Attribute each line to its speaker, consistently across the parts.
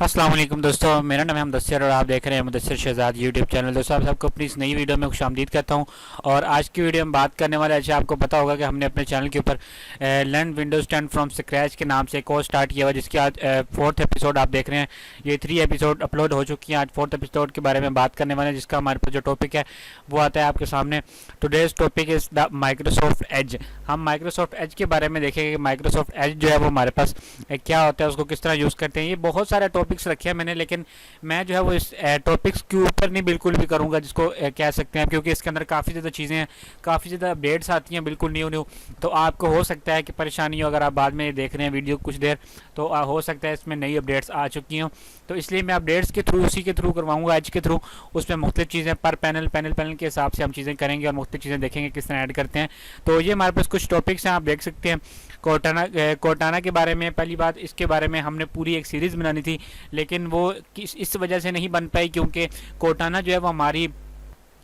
Speaker 1: अस्सलाम वालेकुम दोस्तों, मेरा नाम है मुदस्सिर और आप देख रहे हैं मुदस्सिर शहजाद यूट्यूब चैनल। दोस्तों आप सबको अपनी इस नई वीडियो में खुशामदीद करता हूं। और आज की वीडियो में बात करने वाले, अच्छा आपको पता होगा कि हमने अपने चैनल के ऊपर लर्न विंडोज़ 10 फ्रॉम स्क्रैच के नाम से एक कोर्स स्टार्ट किया हुआ, जिसकी आज फोर्थ एपिसोड आप देख रहे हैं। ये 3 एपिसोड अपलोड हो चुकी हैं। आज फोर्थ एपिसोड के बारे में बात करने वाले हैं, जिसका हमारे पास जो टॉपिक है वो आता है आपके सामने। Today's topic is the Microsoft Edge. हम माइक्रोसॉफ्ट एज के बारे में देखेंगे कि माइक्रोसॉफ्ट एज जो है वो हमारे पास क्या होता है, उसको किस तरह यूज़ करते हैं। ये बहुत सारे टॉपिक्स रखे हैं मैंने, लेकिन मैं जो है वो इस टॉपिक्स के ऊपर नहीं बिल्कुल भी करूँगा, जिसको कह सकते हैं, क्योंकि इसके अंदर काफ़ी ज़्यादा चीज़ें हैं, काफ़ी ज़्यादा अपडेट्स आती हैं बिल्कुल न्यू न्यू। तो आपको हो सकता है कि परेशानी हो, अगर आप बाद में देख रहे हैं वीडियो कुछ देर, तो हो सकता है इसमें नई अपडेट्स आ चुकी हों। तो इसलिए मैं अपडेट्स के थ्रू, उसी के थ्रू करवाऊँगा, एज के थ्रू। उसमें मुख्तलिफ चीज़ें पर पैनल के हिसाब से हम चीज़ें करेंगे और मुख्तलिफ चीज़ें देखेंगे किस तरह ऐड करते हैं। तो ये हमारे पास कुछ टॉपिक्स हैं, आप देख सकते हैं। कोर्टाना के बारे में, पहली बात इसके बारे में हमने पूरी एक सीरीज़ बनानी थी, लेकिन वो इस वजह से नहीं बन पाई क्योंकि कोर्टाना जो है वो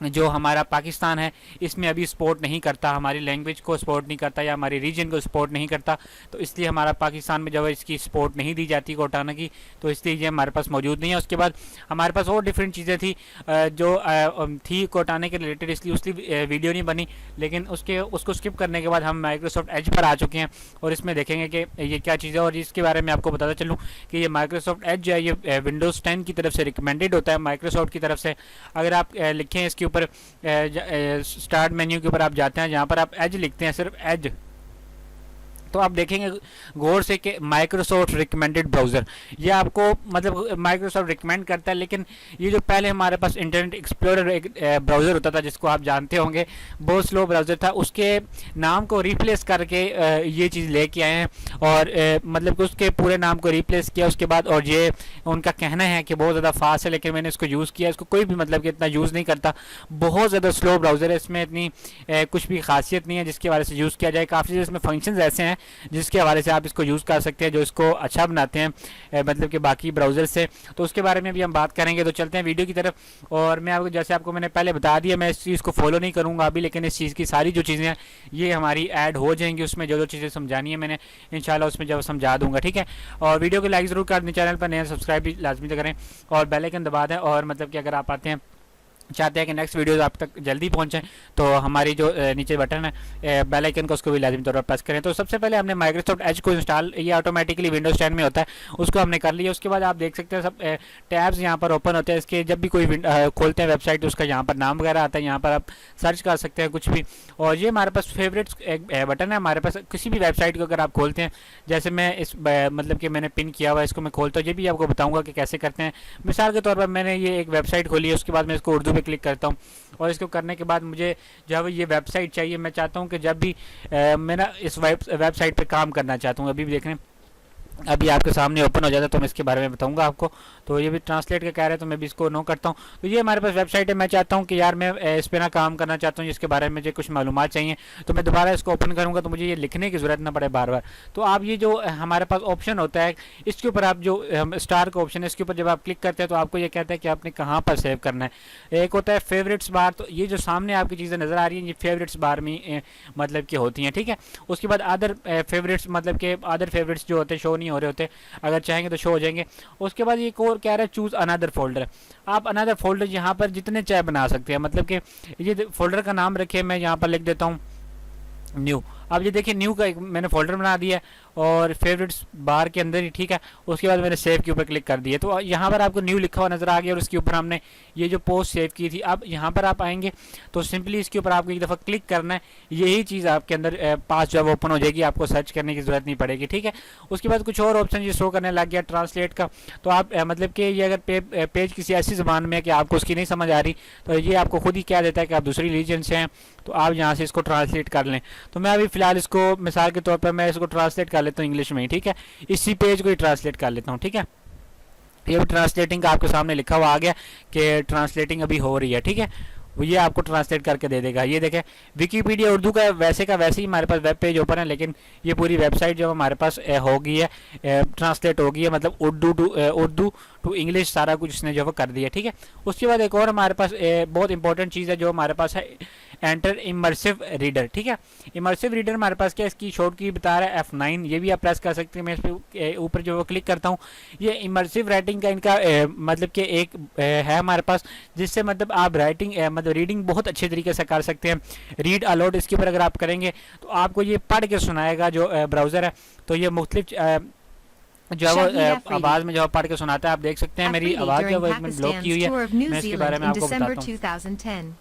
Speaker 1: जो हमारा पाकिस्तान है इसमें अभी सपोर्ट नहीं करता, हमारी लैंग्वेज को सपोर्ट नहीं करता या हमारी रीजन को सपोर्ट नहीं करता। तो इसलिए हमारा पाकिस्तान में जब इसकी सपोर्ट नहीं दी जाती कोर्टाना की, तो इसलिए ये हमारे पास मौजूद नहीं है। उसके बाद हमारे पास और डिफरेंट चीज़ें थी जो थी कोर्टाना के रिलेटेड, इसलिए उसकी वीडियो नहीं बनी। लेकिन उसको स्किप करने के बाद हम माइक्रोसॉफ्ट एज पर आ चुके हैं और इसमें देखेंगे कि ये क्या चीज़ है। और इसके बारे में आपको बताता चलूँ कि ये माइक्रोसॉफ्ट एज जो है ये विंडोज़ 10 की तरफ से रिकमेंडेड होता है, माइक्रोसॉफ्ट की तरफ से। अगर आप लिखें इसके ऊपर स्टार्ट मेन्यू के ऊपर आप जाते हैं, जहाँ पर आप एज लिखते हैं, सिर्फ एज, तो आप देखेंगे गौर से कि माइक्रोसॉफ्ट रिकमेंडेड ब्राउज़र, ये आपको मतलब माइक्रोसॉफ्ट रिकमेंड करता है। लेकिन ये जो पहले हमारे पास इंटरनेट एक्सप्लोरर एक ब्राउज़र होता था, जिसको आप जानते होंगे, बहुत स्लो ब्राउज़र था, उसके नाम को रिप्लेस करके ये चीज़ लेके आए हैं। और मतलब कि उसके पूरे नाम को रिप्लेस किया उसके बाद। और ये उनका कहना है कि बहुत ज़्यादा फास्ट है, लेकिन मैंने इसको यूज़ किया, इसको कोई भी मतलब कि इतना यूज़ नहीं करता, बहुत ज़्यादा स्लो ब्राउज़र है, इसमें इतनी कुछ भी खासियत नहीं है जिसके बारे से यूज़ किया जाए। काफ़ी ज़्यादा इसमें फंक्शंस ऐसे हैं जिसके हवाले से आप इसको यूज़ कर सकते हैं, जो इसको अच्छा बनाते हैं मतलब कि बाकी ब्राउज़र से। तो उसके बारे में भी हम बात करेंगे। तो चलते हैं वीडियो की तरफ। और मैं आपको, जैसे आपको मैंने पहले बता दिया, मैं इस चीज़ को फॉलो नहीं करूँगा अभी, लेकिन इस चीज़ की सारी जो चीज़ें हैं ये हमारी ऐड हो जाएंगी। उसमें जो चीज़ें समझानी है मैंने इंशाल्लाह उसमें जब समझा दूँगा, ठीक है। और वीडियो को लाइक ज़रूर कर दें, चैनल पर नए सब्सक्राइब भी लाजमी करें और बेल आइकन दबा दें। और मतलब कि अगर आप आते हैं, चाहते हैं कि नेक्स्ट वीडियोस आप तक जल्दी पहुंचें, तो हमारी जो नीचे बटन है बेल आइकन को, उसको भी लाजमी तौर पर प्रेस करें। तो सबसे पहले हमने माइक्रोसॉफ्ट एज को इंस्टॉल, ये ऑटोमेटिकली विंडोज 10 में होता है, उसको हमने कर लिया। उसके बाद आप देख सकते हैं सब टैब्स यहाँ पर ओपन होते हैं इसके। जब भी कोई खोलते हैं वेबसाइट, तो उसका यहाँ पर नाम वगैरह आता है, यहाँ पर आप सर्च कर सकते हैं कुछ भी। और ये हमारे पास फेवरेट्स एक बटन है हमारे पास, किसी भी वेबसाइट को अगर आप खोलते हैं, जैसे मैं इस मतलब कि मैंने पिन किया हुआ है, इसको मैं खोलता हूँ, ये भी आपको बताऊँगा कि कैसे करते हैं। मिसाल के तौर पर मैंने ये एक वेबसाइट खोली है, उसके बाद मैं इसको उर्दू में क्लिक करता हूँ और इसको करने के बाद मुझे जब ये वेबसाइट चाहिए, मैं चाहता हूँ कि जब भी मैं ना इस वेबसाइट पे काम करना चाहता हूँ, अभी भी देख रहे हैं अभी आपके सामने ओपन हो जाता है, तो मैं इसके बारे में बताऊंगा आपको। तो ये भी ट्रांसलेट का कह रहे हैं, तो मैं भी इसको नो करता हूँ। तो ये हमारे पास वेबसाइट है, मैं चाहता हूँ कि यार मैं इस पर ना काम करना चाहता हूँ, जिसके बारे में मुझे कुछ मालूमात चाहिए, तो मैं दोबारा इसको ओपन करूँगा, तो मुझे ये लिखने की ज़रूरत ना पड़े बार बार। तो आप ये जो हमारे पास ऑप्शन होता है, इसके ऊपर आप जो स्टार का ऑप्शन है, इसके ऊपर जब आप क्लिक करते हैं तो आपको ये कहता है कि आपने कहाँ पर सेव करना है। एक होता है फेवरेट्स बार, तो ये जो सामने आपकी चीज़ें नज़र आ रही हैं, ये फेवरेट्स बार में मतलब कि होती हैं, ठीक है। उसके बाद अदर फेवरेट्स, मतलब कि अदर फेवरेट्स जो होते हैं शो नहीं हो रहे होते, अगर चाहेंगे तो शो हो जाएंगे। उसके बाद एक और कह रहा है चूज़ अनदर फोल्डर, आप अनदर फोल्डर यहाँ पर जितने चाहे बना सकते हैं, मतलब कि ये फोल्डर का नाम रखिए, मैं यहाँ पर लिख देता हूँ न्यू। अब ये देखिए न्यू का एक मैंने फोल्डर बना दिया और फेवरेट्स बार के अंदर ही, ठीक है। उसके बाद मैंने सेव के ऊपर क्लिक कर दिया, तो यहाँ पर आपको न्यू लिखा हुआ नज़र आ गया और उसके ऊपर हमने ये जो पोस्ट सेव की थी। अब यहाँ पर आप आएंगे तो सिंपली इसके ऊपर आपको एक दफ़ा क्लिक करना है, यही चीज़ आपके अंदर पास जो ओपन हो जाएगी, आपको सर्च करने की ज़रूरत नहीं पड़ेगी, ठीक है। उसके बाद कुछ और ऑप्शन ये शो करने लग गया ट्रांसलेट का। तो आप मतलब कि ये अगर पेज किसी ऐसी ज़बान में कि आपको उसकी नहीं समझ आ रही, तो ये आपको खुद ही कह देता है कि आप दूसरी रीजन से हैं, तो आप यहाँ से इसको ट्रांसलेट कर लें। तो मैं अभी फ़िलहाल इसको मिसाल के तौर पर मैं इसको ट्रांसलेट कर लेता हूँ इंग्लिश में ही, ठीक है। इसी पेज को ही ट्रांसलेट कर लेता हूँ, ठीक है। ये भी ट्रांसलेटिंग का आपके सामने लिखा हुआ आ गया कि ट्रांसलेटिंग अभी हो रही है, ठीक है। वो ये आपको ट्रांसलेट करके दे देगा। ये देखें विकीपीडिया उर्दू का वैसे ही हमारे पास वेब पेज ओपन है, लेकिन ये पूरी वेबसाइट जो हमारे पास हो गई है, ट्रांसलेट हो गई है, मतलब उर्दू टू इंग्लिश सारा कुछ इसने जो वो कर दिया, ठीक है। उसके बाद एक और हमारे पास बहुत इंपॉर्टेंट चीज़ है जो हमारे पास है, एंटर इमर्सिव रीडर। ठीक है, इमर्सिव रीडर हमारे पास क्या इसकी शॉर्ट की बता रहा है F9, ये भी आप प्रेस कर सकते हैं। मैं इस पे ऊपर जो क्लिक करता हूँ, ये इमर्सिव राइटिंग का इनका मतलब कि एक है हमारे पास, जिससे मतलब आप राइटिंग मतलब रीडिंग बहुत अच्छे तरीके से कर सकते हैं। रीड अलाउड इसके ऊपर अगर आप करेंगे तो आपको ये पढ़ के सुनाएगा जो ब्राउज़र है। तो ये मुख्तलिफ जो है वो आवाज़ में जो पढ़ के सुनाता है। आप देख सकते हैं मेरी आवाज़ जो है इसमें ब्लॉक की हुई है, मैं इसके बारे में आपको बताता हूँ।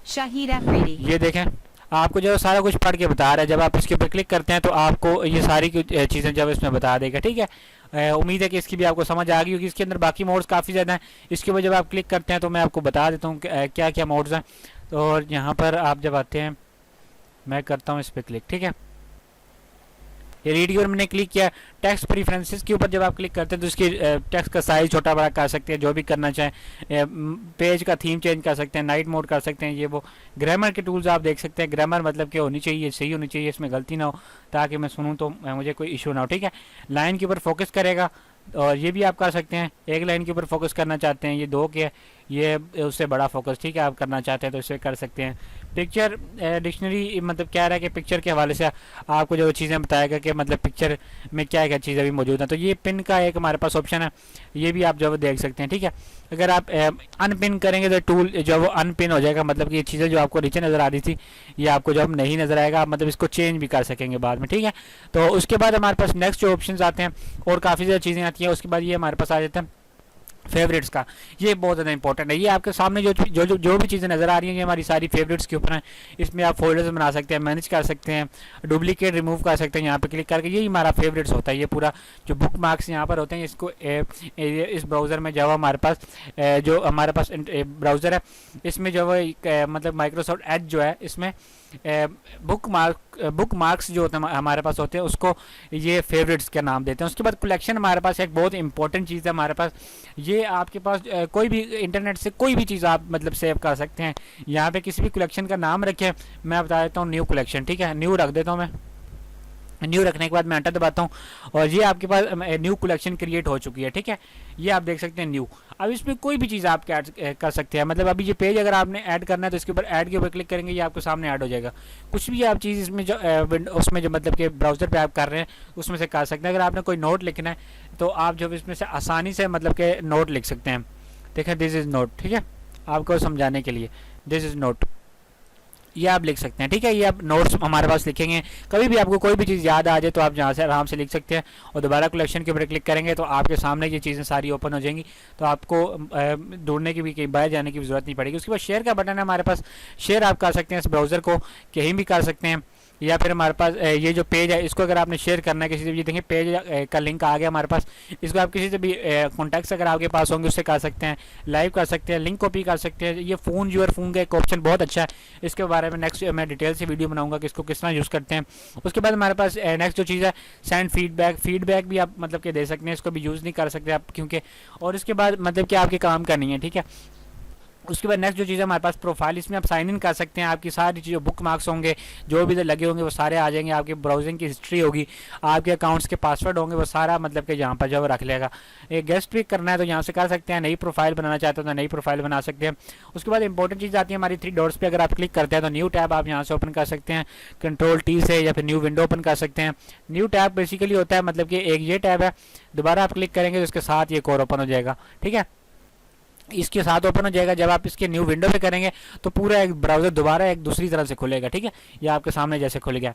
Speaker 2: शाहिद अफरीदी,
Speaker 1: ये देखें आपको जो सारा कुछ पढ़ के बता रहा है। जब आप इसके ऊपर क्लिक करते हैं तो आपको ये सारी चीज़ें जब इसमें बता देगा। ठीक है, उम्मीद है कि इसकी भी आपको समझ आ गई होगी। इसके अंदर बाकी मोड्स काफ़ी ज़्यादा हैं, इसके ऊपर जब आप क्लिक करते हैं तो मैं आपको बता देता हूँ क्या क्या मोड्स हैं। तो और यहाँ पर आप जब आते हैं, मैं करता हूँ इस पर क्लिक। ठीक है, ये रीड की मैंने क्लिक किया। टेक्स्ट प्रीफरेंसेस के ऊपर जब आप क्लिक करते हैं तो इसकी टेक्स्ट का साइज छोटा बड़ा कर सकते हैं, जो भी करना चाहें। पेज का थीम चेंज कर सकते हैं, नाइट मोड कर सकते हैं। ये वो ग्रामर के टूल्स आप देख सकते हैं। ग्रामर मतलब कि होनी चाहिए, सही होनी चाहिए, इसमें गलती ना हो ताकि मैं सुनूँ तो मुझे कोई इशू ना हो। ठीक है, लाइन के ऊपर फोकस करेगा और ये भी आप कर सकते हैं। एक लाइन के ऊपर फोकस करना चाहते हैं, ये 2 के ये उससे बड़ा फोकस, ठीक है, आप करना चाहते हैं तो इसे कर सकते हैं। पिक्चर डिक्शनरी मतलब क्या रहा है कि पिक्चर के हवाले से आपको जो चीज़ें बताएगा कि मतलब पिक्चर में क्या क्या चीज़ें अभी मौजूद हैं। तो ये पिन का एक हमारे पास ऑप्शन है, ये भी आप जो है देख सकते हैं। ठीक है, अगर आप अनपिन करेंगे तो टूल जो वो अनपिन हो जाएगा, मतलब कि ये चीज़ें जो आपको नीचे नज़र आ रही थी ये आपको जब नहीं नज़र आएगा, आप मतलब इसको चेंज भी कर सकेंगे बाद में। ठीक है, तो उसके बाद हमारे पास नेक्स्ट जो ऑप्शन आते हैं और काफ़ी ज़्यादा चीज़ें आती हैं। उसके बाद ये हमारे पास आ जाता है फेवरेट्स का। ये बहुत ज़्यादा इंपॉर्टेंट है। ये आपके सामने जो भी चीज़ें नज़र आ रही हैं ये हमारी सारी फेवरेट्स के ऊपर हैं। इसमें आप फोल्डर्स बना सकते हैं, मैनेज कर सकते हैं, डुप्लीकेट रिमूव कर सकते हैं यहाँ पे क्लिक करके। यही हमारा फेवरेट्स होता है। ये पूरा जो बुक मार्क्स यहाँ पर होते हैं इसको इस ब्राउज़र में जो हमारे पास जो हमारे पास ब्राउज़र है इसमें जो है मतलब माइक्रोसॉफ्ट एज जो है इसमें बुक मार्क्स जो होते हैं हमारे पास होते हैं उसको ये फेवरेट्स का नाम देते हैं। उसके बाद कलेक्शन हमारे पास एक बहुत इंपॉर्टेंट चीज़ है हमारे पास। ये आपके पास कोई भी इंटरनेट से कोई भी चीज़ आप मतलब सेव कर सकते हैं। यहाँ पे किसी भी कलेक्शन का नाम रखें, मैं बता देता हूँ न्यू कलेक्शन। ठीक है, न्यू रख देता हूँ मैं। न्यू रखने के बाद मैं एंटर दबाता हूँ और ये आपके पास न्यू कलेक्शन क्रिएट हो चुकी है। ठीक है, ये आप देख सकते हैं न्यू। अब इसमें कोई भी चीज़ आप ऐड कर सकते हैं। मतलब अभी ये पेज अगर आपने ऐड करना है तो इसके ऊपर ऐड के ऊपर क्लिक करेंगे, ये आपके सामने ऐड हो जाएगा। कुछ भी आप चीज़ इसमें जो उसमें जो मतलब कि ब्राउज़र पे आप कर रहे हैं उसमें से कर सकते हैं। अगर आपने कोई नोट लिखना है तो आप जो इसमें से आसानी से मतलब कि नोट लिख सकते हैं। देखें, दिस इज़ नोट। ठीक है, आपको समझाने के लिए दिस इज़ नोट ये आप लिख सकते हैं। ठीक है, ये आप नोट्स हमारे पास लिखेंगे। कभी भी आपको कोई भी चीज़ याद आ जाए तो आप यहाँ से आराम से लिख सकते हैं और दोबारा कलेक्शन के ऊपर क्लिक करेंगे तो आपके सामने ये चीज़ें सारी ओपन हो जाएंगी। तो आपको ढूंढने की भी कहीं बाहर जाने की ज़रूरत नहीं पड़ेगी। उसके बाद शेयर का बटन है हमारे पास, शेयर आप कर सकते हैं इस ब्राउज़र को कहीं भी कर सकते हैं। या फिर हमारे पास ये जो पेज है इसको अगर आपने शेयर करना है किसी से भी, देखिए पेज का लिंक आ गया हमारे पास। इसको आप किसी से भी कॉन्टैक्ट्स अगर आपके पास होंगे उससे कर सकते हैं, लाइव कर सकते हैं, लिंक कॉपी कर सकते हैं। ये फ़ोन यूर फ़ोन का एक ऑप्शन बहुत अच्छा है, इसके बारे में नेक्स्ट मैं डिटेल से वीडियो बनाऊंगा कि इसको किस तरह यूज़ करते हैं। उसके बाद हमारे पास नेक्स्ट जो चीज़ है सेंड फीडबैक भी आप मतलब कि दे सकते हैं, इसको भी यूज़ नहीं कर सकते आप क्योंकि। और इसके बाद मतलब कि आपके काम का नहीं है। ठीक है, उसके बाद नेक्स्ट जो चीज़ है हमारे पास प्रोफाइल, इसमें आप साइन इन कर सकते हैं। आपकी सारी चीज़ें बुक मार्क्स होंगे जो भी इधर लगे होंगे वो सारे आ जाएंगे। आपकी ब्राउजिंग की हिस्ट्री होगी, आपके अकाउंट्स के पासवर्ड होंगे, वो सारा मतलब कि यहाँ पर जो रख लेगा। एक गेस्ट पिक करना है तो यहाँ से कर सकते हैं, नई प्रोफाइल बनाना चाहते हो तो नई प्रोफाइल बना सकते हैं। उसके बाद इंपॉर्टेंट चीज़ आती है हमारी 3 डॉट्स पे अगर आप क्लिक करते हैं तो न्यू टैब आप यहाँ से ओपन कर सकते हैं Ctrl+T से, या फिर न्यू विंडो ओपन कर सकते हैं। न्यू टैब बेसिकली होता है मतलब कि एक ये टैब है, दोबारा आप क्लिक करेंगे तो इसके साथ ये और ओपन हो जाएगा। ठीक है, इसके साथ ओपन हो जाएगा। जब आप इसके न्यू विंडो पे करेंगे तो पूरा एक ब्राउज़र दोबारा एक दूसरी तरह से खुलेगा। ठीक है, ये आपके सामने जैसे खुल गया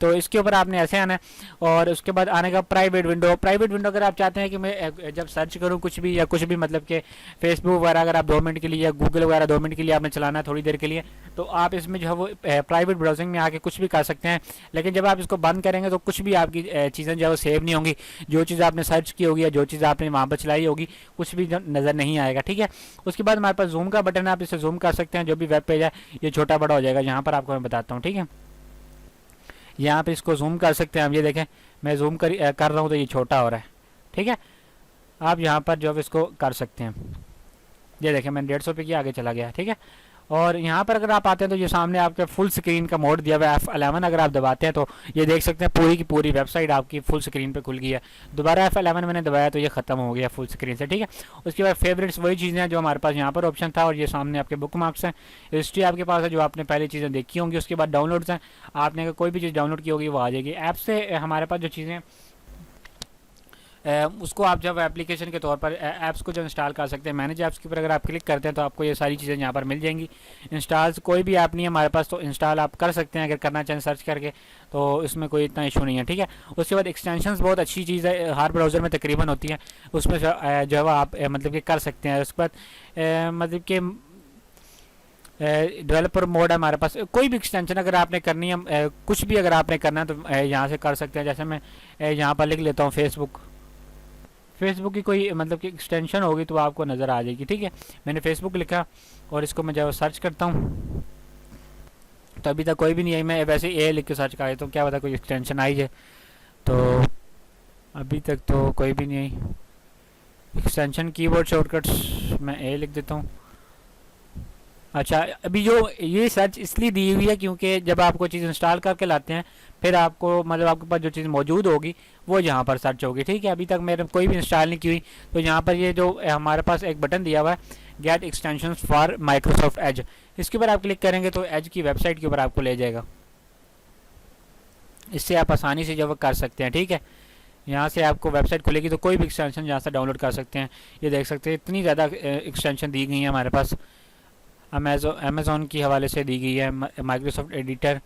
Speaker 1: तो इसके ऊपर आपने ऐसे आना है। और उसके बाद आने का प्राइवेट विंडो अगर आप चाहते हैं कि मैं जब सर्च करूं कुछ भी या कुछ भी मतलब कि फेसबुक वगैरह अगर आप 2 मिनट के लिए या गूगल वगैरह 2 मिनट के लिए आपने चलाना है थोड़ी देर के लिए, तो आप इसमें जो है वो प्राइवेट ब्राउजिंग में आके कुछ भी कर सकते हैं। लेकिन जब आप इसको बंद करेंगे तो कुछ भी आपकी चीज़ें जो है वो सेव नहीं होंगी। जो चीज़ आपने सर्च की होगी या जो चीज़ आपने वहाँ पर चलाई होगी कुछ भी नज़र नहीं आएगा। ठीक है, उसके बाद हमारे पास जूम का बटन है, आप इसे जूम कर सकते हैं। जो भी वेब पेज है ये छोटा बड़ा हो जाएगा, यहाँ पर आपको मैं बताता हूँ। ठीक है, यहाँ पे इसको जूम कर सकते हैं हम। ये देखें मैं जूम कर रहा हूँ तो ये छोटा हो रहा है। ठीक है, आप यहाँ पर जो है इसको कर सकते हैं। ये देखें मैंने 150 पे किया, आगे चला गया। ठीक है, और यहाँ पर अगर आप आते हैं तो ये सामने आपके फुल स्क्रीन का मोड दिया हुआ है F11। अगर आप दबाते हैं तो ये देख सकते हैं पूरी की पूरी वेबसाइट आपकी फुल स्क्रीन पे खुल गई है। दोबारा F11 मैंने दबाया तो ये ख़त्म हो गया फुल स्क्रीन से, ठीक है। उसके बाद फेवरेट्स वही चीज़ें हैं जो हमारे पास यहाँ पर ऑप्शन था, और ये सामने आपके बुक मार्क्स हैं, हिस्ट्री आपके पास है जो आपने पहले चीज़ें देखी होंगी। उसके बाद डाउनलोड्स हैं, आपने अगर कोई भी चीज़ डाउनलोड की होगी वो आ जाएगी। ऐप से हमारे पास जो चीज़ें उसको आप जब एप्लीकेशन के तौर पर ऐप्स को जो इंस्टॉल कर सकते हैं, मैनेज ऐप्स के ऊपर अगर आप क्लिक करते हैं तो आपको ये सारी चीज़ें यहाँ पर मिल जाएंगी। इंस्टॉल्स कोई भी ऐप नहीं है हमारे पास तो इंस्टॉल आप कर सकते हैं अगर करना चाहें सर्च करके, तो इसमें कोई इतना इशू नहीं है, ठीक है। उसके बाद एक्सटेंशंस बहुत अच्छी चीज़ है, हर ब्राउज़र में तकरीबन होती है, उसमें जो है आप मतलब कि कर सकते हैं। उसके बाद मतलब कि डेवलपर मोड है हमारे पास। कोई भी एक्सटेंशन अगर आपने करनी है, कुछ भी अगर आपने करना है तो यहाँ से कर सकते हैं। जैसे मैं यहाँ पर लिख लेता हूँ फेसबुक की कोई मतलब कि एक्सटेंशन होगी तो आपको नज़र आ जाएगी, ठीक है। मैंने फेसबुक लिखा और इसको मैं जब सर्च करता हूँ तो अभी तक कोई भी नहीं आई। मैं वैसे ए लिख के सर्च कर देता हूँ, क्या पता कोई एक्सटेंशन आई है, तो अभी तक तो कोई भी नहीं आई। एक्सटेंशन कीबोर्ड शॉर्टकट्स मैं ए लिख देता हूँ। अच्छा, अभी जो ये सर्च इसलिए दी हुई है क्योंकि जब आपको चीज़ इंस्टॉल करके लाते हैं फिर आपको मतलब आपके पास जो चीज़ मौजूद होगी वो यहाँ पर सर्च होगी, ठीक है। अभी तक मेरे कोई भी इंस्टॉल नहीं की हुई, तो यहाँ पर ये जो हमारे पास एक बटन दिया हुआ है get extensions for Microsoft Edge, इसके ऊपर आप क्लिक करेंगे तो एज की वेबसाइट के ऊपर आपको ले जाएगा। इससे आप आसानी से जो कर सकते हैं, ठीक है। यहाँ से आपको वेबसाइट खुलेगी तो कोई भी एक्सटेंशन यहाँ से डाउनलोड कर सकते हैं। ये देख सकते हैं इतनी ज़्यादा एक्सटेंशन दी गई है हमारे पास, अमेज़ॉन की हवाले से दी गई है, माइक्रोसॉफ्ट एडिटर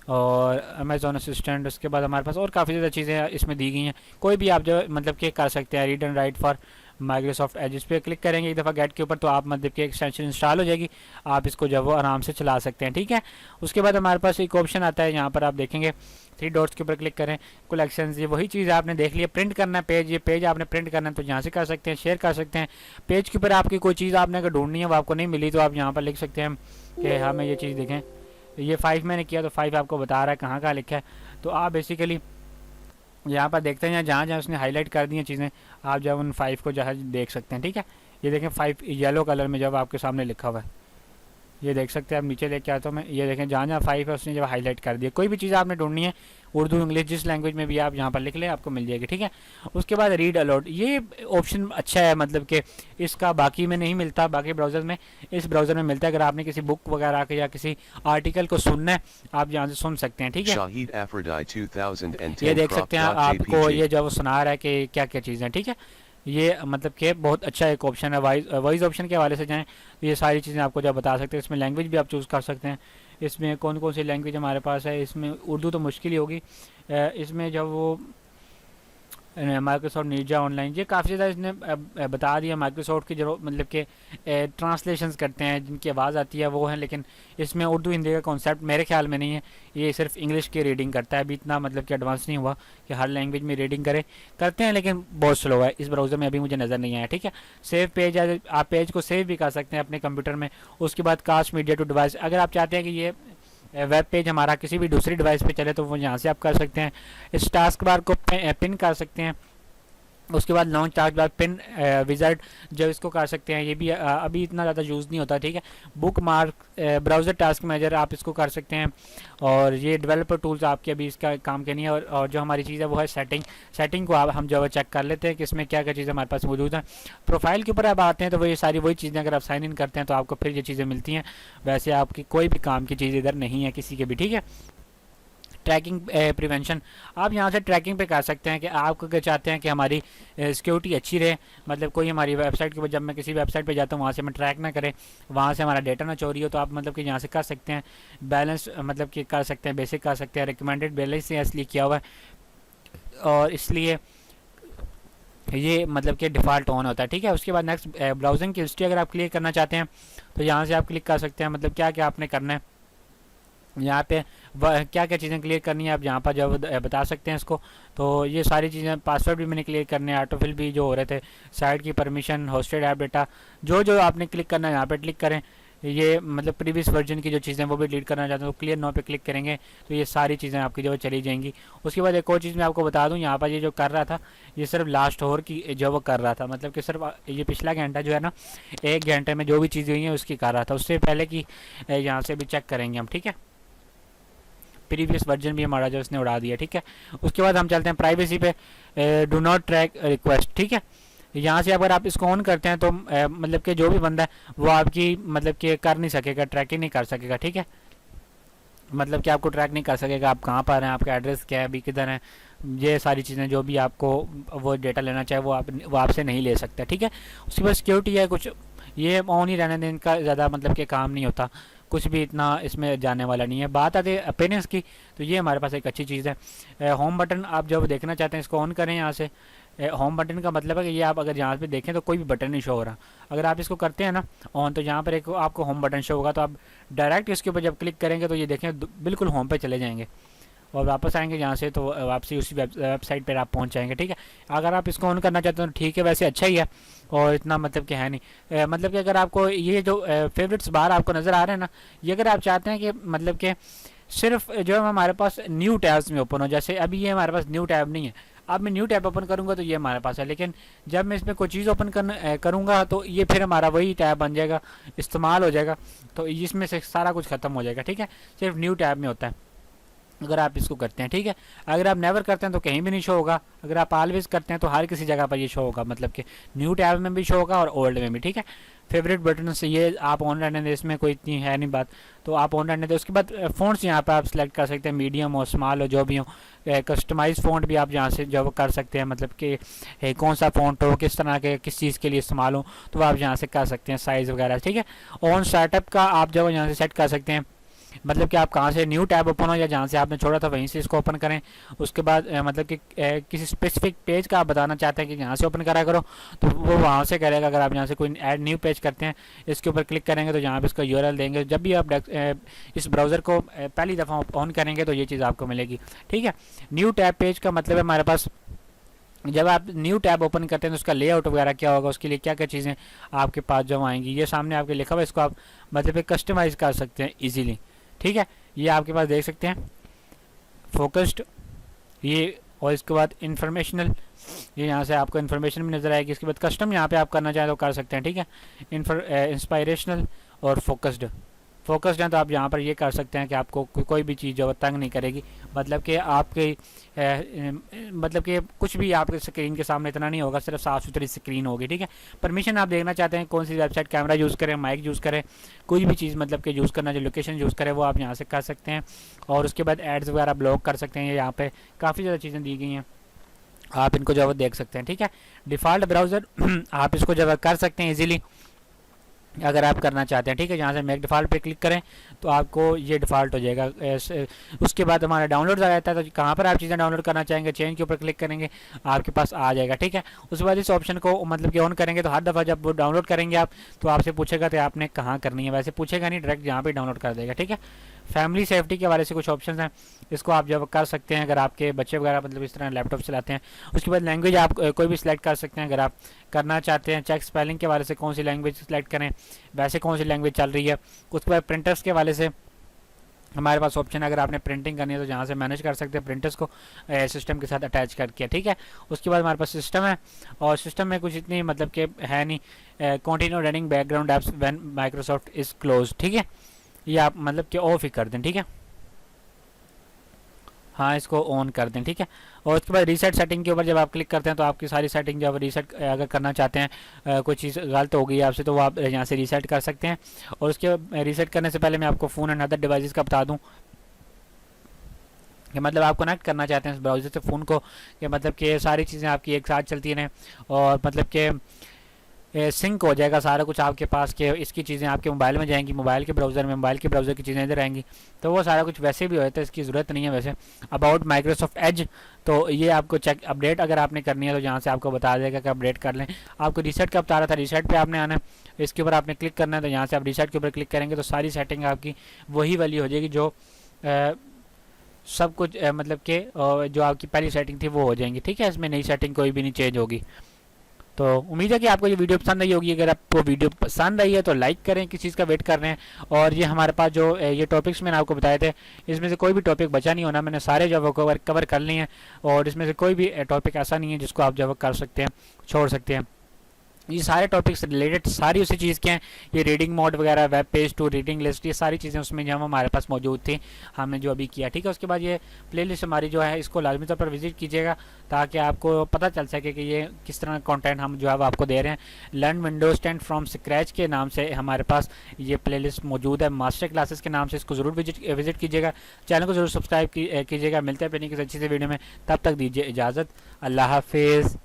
Speaker 1: और अमेज़ॉन असिस्टेंट। उसके बाद हमारे पास और काफ़ी ज़्यादा चीज़ें इसमें दी गई हैं। कोई भी आप जो मतलब कि कर सकते हैं read and right for Microsoft as, इस पर क्लिक करेंगे एक दफ़ा गेट के ऊपर तो आप मतलब कि एक्सटेंशन इंस्टॉल हो जाएगी, आप इसको जो वो आराम से चला सकते हैं, ठीक है। उसके बाद हमारे पास एक ऑप्शन आता है, यहाँ पर आप देखेंगे 3 डॉट्स के ऊपर क्लिक करें, कलेक्शंस, ये वही चीज़ आपने देख लिया। प्रिंट करना है पेज, ये पेज आपने प्रिंट करना है तो यहाँ से कर सकते हैं, शेयर कर सकते हैं। पेज के ऊपर आपकी कोई चीज़ आपने अगर ढूंढनी है वो आपको नहीं मिली तो आप यहाँ पर लिख सकते हैं कि हमें ये चीज़ देखें। ये 5 मैंने किया तो 5 आपको बता रहा है कहाँ कहाँ लिखा है, तो आप बेसिकली यहाँ पर देखते हैं जहाँ जहाँ उसने हाईलाइट कर दी हैं चीज़ें, आप जब उन 5 को जहाँ देख सकते हैं, ठीक है। ये देखें 5 येलो कलर में जब आपके सामने लिखा हुआ है, ये देख सकते हैं। आप नीचे लेके आता हूँ मैं, ये देखें जहाँ जहाँ 5 है उसने जब हाईलाइट कर दिया। कोई भी चीज़ आपने ढूंढनी है उर्दू इंग्लिश जिस लैंग्वेज में भी आप यहाँ पर लिख लें आपको मिल जाएगी, ठीक है। उसके बाद रीड अलाउड, ये ऑप्शन अच्छा है, मतलब कि इसका बाकी में नहीं मिलता, बाकी ब्राउज़र में, इस ब्राउज़र में मिलता है। अगर आपने किसी बुक वगैरह के या किसी आर्टिकल को सुनना है आप यहाँ से सुन सकते हैं, ठीक है।
Speaker 3: Shahid Aphrodite 2010
Speaker 1: ये देख सकते हैं आपको
Speaker 3: crop.jpg
Speaker 1: ये जो वो सुना रहा है कि क्या क्या चीज़ें हैं, ठीक है। ये मतलब कि बहुत अच्छा एक ऑप्शन है। वॉइस ऑप्शन के हवाले से जाएं तो ये सारी चीज़ें आपको जब बता सकते हैं। इसमें लैंग्वेज भी आप चूज़ कर सकते हैं, इसमें कौन कौन सी लैंग्वेज हमारे पास है। इसमें उर्दू तो मुश्किल ही होगी, इसमें जब वो माइक्रोसॉफ्ट नीजा ऑनलाइन, ये काफ़ी ज़्यादा इसने बता दिया। माइक्रोसॉफ्ट की जो मतलब कि ट्रांसलेशंस करते हैं जिनकी आवाज़ आती है वो है, लेकिन इसमें उर्दू हिंदी का कॉन्सेप्ट मेरे ख्याल में नहीं है, ये सिर्फ इंग्लिश की रीडिंग करता है। अभी इतना मतलब कि एडवांस नहीं हुआ कि हर लैंग्वेज में रीडिंग करते हैं, लेकिन बहुत स्लो है इस ब्राउज़र में, अभी मुझे नज़र नहीं आया, ठीक है। सेव पेज, आप पेज को सेव भी कर सकते हैं अपने कंप्यूटर में। उसके बाद कास्ट मीडिया टू डिवाइस, अगर आप चाहते हैं कि ये वेब पेज हमारा किसी भी दूसरी डिवाइस पे चले तो वो यहाँ से आप कर सकते हैं। इस टास्क बार को पिन कर सकते हैं। उसके बाद launch task bar pin wizard जो इसको कर सकते हैं, ये भी अभी इतना ज़्यादा यूज़ नहीं होता, ठीक है। Book mark, browser task manager आप इसको कर सकते हैं। और ये डेवलपर टूल्स आपके अभी इसका काम के नहीं है। और जो हमारी चीज़ है वो है सेटिंग को आप हम जो है चेक कर लेते हैं कि इसमें क्या क्या चीज़ें हमारे पास मौजूद हैं। प्रोफाइल के ऊपर आप आते हैं तो वो ये सारी वही चीज़ें अगर आप साइन इन करते हैं तो आपको फिर ये चीज़ें मिलती हैं। वैसे आपकी कोई भी काम की चीज़ इधर नहीं है किसी के भी, ठीक है। ट्रैकिंग प्रिवेंशन, आप यहाँ से ट्रैकिंग पे कर सकते हैं कि आप अगर चाहते हैं कि हमारी सिक्योरिटी अच्छी रहे, मतलब कोई हमारी वेबसाइट के ऊपर जब मैं किसी वेबसाइट पे जाता हूँ वहाँ से मैं ट्रैक ना करें, वहाँ से हमारा डेटा ना चोरी हो, तो आप मतलब कि यहाँ से कर सकते हैं। बैलेंस मतलब कि कर सकते हैं, बेसिक कर सकते हैं, रिकमेंडेड बैलेंस से इसलिए किया हुआ है और इसलिए ये मतलब कि डिफ़ॉल्ट ऑन होता है, ठीक है। उसके बाद नेक्स्ट ब्राउजिंग की हिस्ट्री अगर आप क्लियर करना चाहते हैं तो यहाँ से आप क्लिक कर सकते हैं, मतलब क्या क्या आपने करना है, यहाँ पे क्या क्या चीज़ें क्लियर करनी है आप यहाँ पर जब बता सकते हैं इसको। तो ये सारी चीज़ें, पासवर्ड भी मैंने क्लियर करने हैं, ऑटोफिल भी जो हो रहे थे, साइट की परमिशन, होस्टेड ऐप डेटा, जो जो आपने क्लिक करना है यहाँ पे क्लिक करें। ये मतलब प्रीवियस वर्जन की जो चीज़ें वो भी डिलीट करना चाहते हैं तो क्लियर नो पे क्लिक करेंगे तो ये सारी चीज़ें आपकी जो चली जाएंगी। उसके बाद एक और चीज़ मैं आपको बता दूं, यहाँ पर ये जो कर रहा था ये सिर्फ लास्ट ओवर की जो वो कर रहा था, मतलब कि सिर्फ ये पिछला घंटा जो है ना, 1 घंटे में जो भी चीज़ें हुई हैं उसकी कर रहा था, उससे पहले की यहाँ से भी चेक करेंगे हम, ठीक है। प्रीवियस वर्जन भी हमारा जो उसने उड़ा दिया, ठीक है। उसके बाद हम चलते हैं प्राइवेसी पे, डू नॉट ट्रैक रिक्वेस्ट, ठीक है। यहाँ से अगर आप इसको ऑन करते हैं तो मतलब कि जो भी बंदा है वो आपकी मतलब कि कर नहीं सकेगा, ट्रैकिंग नहीं कर सकेगा, ठीक है। मतलब कि आपको ट्रैक नहीं कर सकेगा आप कहाँ पर हैं, आपका एड्रेस क्या है, अभी किधर है, ये सारी चीज़ें जो भी आपको वो डेटा लेना चाहे वो आपसे नहीं ले सकता, ठीक है। उसके बाद सिक्योरिटी है कुछ, ये ऑन ही रहने दें, इनका ज़्यादा मतलब कि काम नहीं होता, कुछ भी इतना इसमें जाने वाला नहीं है। बात आती है अपीयरेंस की, तो ये हमारे पास एक अच्छी चीज़ है। होम बटन आप जब देखना चाहते हैं इसको ऑन करें यहाँ से। होम बटन का मतलब है कि ये आप अगर यहाँ पे देखें तो कोई भी बटन नहीं शो हो रहा, अगर आप इसको करते हैं ना ऑन तो यहाँ पर एक आपको होम बटन शो होगा, तो आप डायरेक्ट इसके ऊपर जब क्लिक करेंगे तो ये देखें बिल्कुल होम पे चले जाएंगे और वापस आएंगे यहाँ से तो वापसी उसी वेबसाइट पर आप पहुँच जाएंगे, ठीक है। अगर आप इसको ऑन करना चाहते हैं तो ठीक है, वैसे अच्छा ही है और इतना मतलब कि है नहीं। मतलब कि अगर आपको ये जो फेवरेट्स बार आपको नज़र आ रहे हैं ना, ये अगर आप चाहते हैं कि मतलब कि सिर्फ जो है हमारे पास न्यू टैब्स में ओपन हो, जैसे अभी ये हमारे पास न्यू टैब नहीं है, अब मैं न्यू टैब ओपन करूंगा तो ये हमारे पास है, लेकिन जब मैं इसमें कोई चीज़ ओपन करूंगा तो ये फिर हमारा वही टैब बन जाएगा, इस्तेमाल हो जाएगा, तो इसमें से सारा कुछ ख़त्म हो जाएगा, ठीक है। सिर्फ न्यू टैब में होता है अगर आप इसको करते हैं, ठीक है। अगर आप नेवर करते हैं तो कहीं भी नहीं शो होगा, अगर आप ऑलवेज करते हैं तो हर किसी जगह पर ये शो होगा, मतलब कि न्यू टैब में भी शो होगा और ओल्ड में भी, ठीक है। फेवरेट बटन से ये आप ऑन रहने दें, इसमें कोई इतनी है नहीं बात, तो आप ऑन रहने दें। उसके बाद फ़ॉन्ट्स यहाँ पर आप सिलेक्ट कर सकते हैं, मीडियम हो स्मॉल हो जो भी हो, कस्टमाइज फ़ॉन्ट भी आप यहाँ से जो कर सकते हैं, मतलब कि कौन सा फ़ॉन्ट हो, किस तरह के किस चीज़ के लिए इस्तेमाल हो, तो आप यहाँ से कर सकते हैं साइज़ वगैरह, ठीक है। ऑन स्टार्टअप का आप जो यहाँ से सेट कर सकते हैं, मतलब कि आप कहाँ से न्यू टैब ओपन हो या जहाँ से आपने छोड़ा था वहीं से इसको ओपन करें। उसके बाद मतलब कि किसी स्पेसिफिक पेज का आप बताना चाहते हैं कि यहाँ से ओपन करा करो तो वो वहाँ से करेगा। अगर आप यहाँ से कोई ऐड न्यू पेज करते हैं इसके ऊपर क्लिक करेंगे तो यहाँ पे इसका यूआरएल देंगे, जब भी आप इस ब्राउज़र को पहली दफ़ा ऑन करेंगे तो ये चीज़ आपको मिलेगी, ठीक है। न्यू टैब पेज का मतलब है हमारे पास जब आप न्यू टैब ओपन करते हैं तो उसका लेआउट वगैरह क्या होगा, उसके लिए क्या क्या चीज़ें आपके पास जब आएंगी, ये सामने आपके लिखा हुआ है, इसको आप मतलब कस्टमाइज़ कर सकते हैं ईजीली, ठीक है। ये आपके पास देख सकते हैं फोकस्ड ये, और इसके बाद इंफॉर्मेशनल, ये यहाँ से आपको इन्फॉर्मेशन भी नज़र आएगी। इसके बाद कस्टम यहाँ पे आप करना चाहें तो कर सकते हैं, ठीक है। इंस्पायरेशनल और फोकस्ड हैं तो आप यहाँ पर ये कर सकते हैं कि आपको कोई भी चीज़ जो तंग नहीं करेगी, मतलब कि आपके मतलब कि कुछ भी आपके स्क्रीन के सामने इतना नहीं होगा, सिर्फ साफ़ सुथरी स्क्रीन होगी, ठीक है। परमिशन आप देखना चाहते हैं कौन सी वेबसाइट कैमरा यूज़ करें, माइक यूज़ करें, कोई भी चीज़ मतलब कि यूज़ करना, जो लोकेशन यूज़ करें वो आप यहाँ से कर सकते हैं। और उसके बाद एड्स वगैरह ब्लॉक कर सकते हैं, यहाँ पे काफ़ी ज़्यादा चीज़ें दी गई हैं, आप इनको जो देख सकते हैं, ठीक है। डिफ़ॉल्ट ब्राउज़र आप इसको जो कर सकते हैं इजीली अगर आप करना चाहते हैं, ठीक है। यहाँ से मेक डिफ़ॉल्ट पे क्लिक करें तो आपको ये डिफ़ॉल्ट हो जाएगा। उसके बाद हमारा डाउनलोड आ जाता है, तो कहाँ पर आप चीज़ें डाउनलोड करना चाहेंगे चेंज के ऊपर क्लिक करेंगे आपके पास आ जाएगा, ठीक है। उसके बाद इस ऑप्शन को मतलब कि ऑन करेंगे तो हर दफ़ा जब वो डाउनलोड करेंगे आप तो आपसे पूछेगा कि आपने कहाँ करनी है, वैसे पूछेगा नहीं, डायरेक्ट यहाँ पर डाउनलोड कर देगा, ठीक है। फैमिली सेफ्टी के हवाले से कुछ ऑप्शन हैं, इसको आप जब कर सकते हैं अगर आपके बच्चे वगैरह मतलब इस तरह लैपटॉप चलाते हैं। उसके बाद लैंग्वेज आप कोई भी सिलेक्ट कर सकते हैं अगर आप करना चाहते हैं। चेक स्पेलिंग के हवाले से कौन सी लैंग्वेज सिलेक्ट करें, वैसे कौन सी लैंग्वेज चल रही है। उसके बाद प्रिंटर्स के हवाले से हमारे पास ऑप्शन है, अगर आपने प्रिंटिंग करनी है तो जहाँ से मैनेज कर सकते हैं प्रिंटर्स को सिस्टम के साथ अटैच करके, ठीक है। उसके बाद हमारे पास सिस्टम है, और सिस्टम में कुछ इतनी मतलब कि है नहीं, continue running background apps when Microsoft is close, ठीक है। ये आप मतलब कि ऑफ ही कर दें, ठीक है। हाँ इसको ऑन कर दें, ठीक है। और उसके बाद रीसेट सेटिंग के ऊपर जब आप क्लिक करते हैं तो आपकी सारी सेटिंग जब रीसेट अगर करना चाहते हैं कोई चीज़ गलत हो गई आपसे तो वो आप यहाँ से रीसेट कर सकते हैं। और उसके रीसेट करने से पहले मैं आपको फ़ोन एंड अदर डिवाइसेस का बता दूँ कि मतलब आप कनेक्ट करना चाहते हैं इस ब्राउज़र से फ़ोन को, कि मतलब कि सारी चीज़ें आपकी एक साथ चलती रहें और मतलब कि सिंक हो जाएगा सारा कुछ आपके पास, के इसकी चीज़ें आपके मोबाइल में जाएंगी, मोबाइल के ब्राउज़र में, मोबाइल के ब्राउज़र की चीज़ें इधर आएंगी, तो वो सारा कुछ वैसे भी हो जाता है, इसकी ज़रूरत नहीं है वैसे। अबाउट माइक्रोसॉफ्ट एज, तो ये आपको चेक अपडेट अगर आपने करनी है तो यहाँ से आपको बता देगा कि अपडेट कर लें। आपको रीसेट का बता रहा था, रीसेट पे आपने आना है, इसके ऊपर आपने क्लिक करना है, तो यहाँ से आप रीसेट के ऊपर क्लिक करेंगे तो सारी सेटिंग आपकी वही वाली हो जाएगी जो सब कुछ मतलब कि जो आपकी पहली सेटिंग थी वो हो जाएंगी, ठीक है। इसमें नई सेटिंग कोई भी नहीं चेंज होगी। तो उम्मीद है कि आपको ये वीडियो पसंद आई होगी। अगर आपको वीडियो पसंद आई है तो लाइक करें, किस चीज़ का वेट कर रहे हैं। और ये हमारे पास जो ये टॉपिक्स मैंने आपको बताए थे, इसमें से कोई भी टॉपिक बचा नहीं होना, मैंने सारे जो वो कवर कर लिए हैं। और इसमें से कोई भी टॉपिक ऐसा नहीं है जिसको आप जो कर सकते हैं, छोड़ सकते हैं। ये सारे टॉपिक्स रिलेटेड सारी उसी चीज़ के हैं। ये रीडिंग मोड वगैरह, web page to reading list, ये सारी चीज़ें उसमें जो हमारे पास मौजूद थी, हमने जो अभी किया। ठीक है, उसके बाद ये प्लेलिस्ट हमारी जो है इसको लाजमी तौर पर विजिट कीजिएगा ताकि आपको पता चल सके कि ये किस तरह का कंटेंट हम जो है वो आपको दे रहे हैं। लर्न विंडोज 10 फ्रॉम स्क्रैच के नाम से हमारे पास ये प्लेलिस्ट मौजूद है, मास्टर क्लासेस के नाम से। इसको ज़रूर विजिट कीजिएगा, चैनल को ज़रूर सब्सक्राइब कीजिएगा। मिलते हैं अपनी किसी अच्छी सी वीडियो में, तब तक दीजिए इजाज़त। अल्लाह हाफिज़।